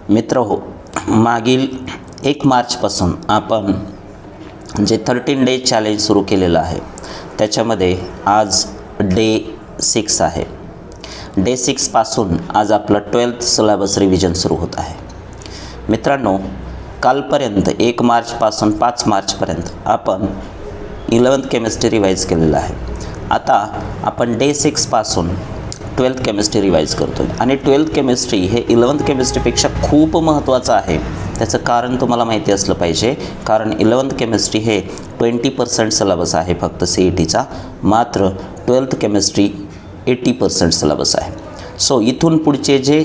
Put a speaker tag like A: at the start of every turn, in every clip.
A: मित्रहो, मागील 1 मार्चपासून आपण जे 13 डे चॅलेंज सुरू केलेलं आहे त्याच्यामध्ये आज डे 6 आहे. डे 6 पासून आज आपलं 12th सिलेबस रिव्हिजन सुरू होत आहे. मित्रांनो, कालपर्यंत 1 मार्चपासून 5 मार्चपर्यंत आपण 11th केमिस्ट्री रिवाईज केलेलं आहे. आता आपण डे 6 पासून 12th केमिस्ट्री रिवाईज करतो आहे आणि 12th केमिस्ट्री हे 11th केमिस्ट्रीपेक्षा खूप महत्त्वाचं आहे. त्याचं कारण तुम्हाला माहिती असलं पाहिजे, कारण 11th केमिस्ट्री हे 20% सिलेबस आहे फक्त CETचा, मात्र 12th केमिस्ट्री 80% सिलेबस आहे. सो इथून पुढचे जे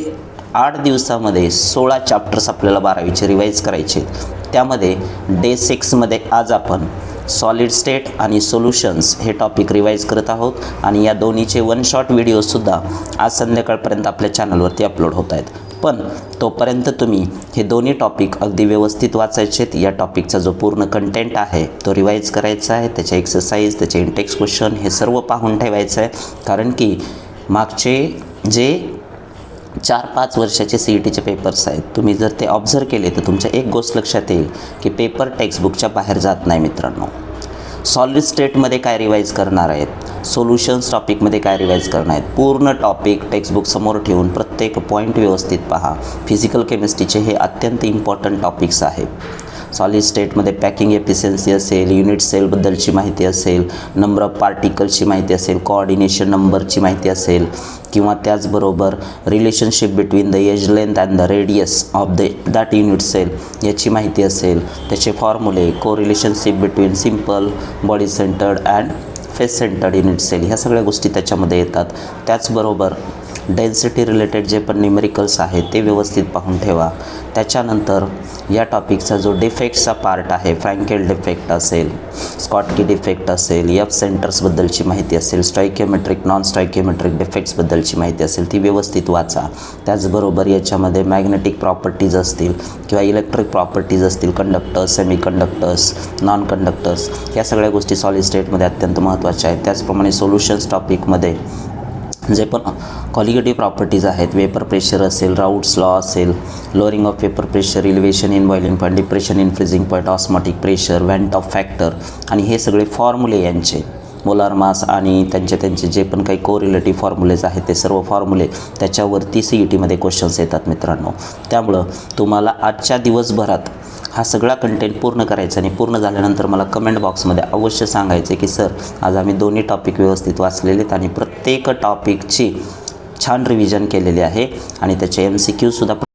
A: 8 दिवसामध्ये 16 चॅप्टर्स आपल्याला 12वीचे रिवाईज करायचे. त्यामध्ये डे 6मध्ये आज आपण सॉलिड स्टेट आणि सोल्युशन्स हे टॉपिक रिवाईज करत आहोत आणि या दोन्हीचे 1 शॉट व्हिडिओसुद्धा आज संध्याकाळपर्यंत आपल्या चॅनलवरती अपलोड होत आहेत. पण तोपर्यंत तुम्ही हे दोन्ही टॉपिक अगदी व्यवस्थित वाचायचेत. या टॉपिकचा जो पूर्ण कंटेंट आहे तो रिवाईज करायचा आहे. त्याचे एक्सरसाइज, त्याचे इंटेक्स क्वेश्चन हे सर्व पाहून ठेवायचं आहे. कारण की मागचे जे 4-5 वर्षाचे CETचे पेपर्स आहेत, तुम्ही जर ते ऑब्झर्व केले तर तुमच्या एक गोष्ट लक्षात येईल की पेपर टेक्स्टबुकच्या बाहेर जात नाही. मित्रांनो, सॉलिड स्टेटमध्ये काय रिवाईज करणार आहेत, सोल्युशन्स टॉपिकमध्ये काय रिवाईज करणार आहेत, पूर्ण टॉपिक टेक्स्टबुक समोर ठेवून प्रत्येक पॉईंट व्यवस्थित पहा. फिजिकल केमिस्ट्रीचे हे अत्यंत इम्पॉर्टंट टॉपिक्स आहेत. सॉलिड स्टेटमध्ये पॅकिंग एफिशियन्सी असेल, युनिट सेलबद्दलची माहिती असेल, नंबर ऑफ पार्टिकल्सची माहिती असेल, कोऑर्डिनेशन नंबरची माहिती असेल, किंवा त्याचबरोबर relationship between the edge length and the radius of that unit cell याची माहिती असेल, त्याचे फॉर्म्युले, को relationship between simple, body centered and face centered unit cell, ह्या सगळ्या गोष्टी त्याच्यामध्ये येतात. त्याचबरोबर डेन्सिटी रिलेटेड जे पण न्यूमेरिकल्स आहेत ते व्यवस्थित पाहून ठेवा. त्याच्यानंतर या टॉपिकचा जो डिफेक्ट्सचा पार्ट आहे, फ्रँकेल डिफेक्ट असेल, स्कॉटकी डिफेक्ट असेल, एफ सेंटर्सबद्दलची माहिती असेल, स्टॉइकियोमेट्रिक, नॉन स्टॉइकियोमेट्रिक डिफेक्ट्सबद्दलची माहिती असेल, ती व्यवस्थित वाचा. त्याचबरोबर याच्यामध्ये मॅग्नेटिक प्रॉपर्टीज असतील किंवा इलेक्ट्रिक प्रॉपर्टीज असतील, कंडक्टर्स, सेमीकंडक्टर्स, नॉन कंडक्टर्स, या सगळ्या गोष्टी सॉलिड स्टेटमध्ये अत्यंत महत्त्वाच्या आहेत. त्याचप्रमाणे सोल्युशन्स टॉपिकमध्ये जे पण कॉलिगेटिव्ह प्रॉपर्टीज आहेत, वेपर प्रेशर असेल, राऊट्स लॉ असेल, lowering of vapour pressure, elevation in boiling point, depression in freezing point, osmotic pressure, went of factor, आणि हे सगळे फॉर्म्युले यांचे मोलार मास आणि त्यांचे जे पण काही कोरिलेटिव्ह फॉर्म्युलेज आहेत ते सर्व फॉर्म्युले त्याच्यावरती CETमध्ये क्वेश्चन्स येतात. मित्रांनो, त्यामुळं तुम्हाला आजच्या दिवसभरात हा सगळा कंटेंट पूर्ण करायचा आणि पूर्ण झाल्यानंतर मला कमेंट बॉक्समध्ये अवश्य सांगायचे की सर, आज आम्ही दोन्ही टॉपिक व्यवस्थित वाचलेले आहेत आणि प्रत्येक टॉपिकची छान रिव्हिजन केलेली आहे आणि त्याचे MCQसुद्धा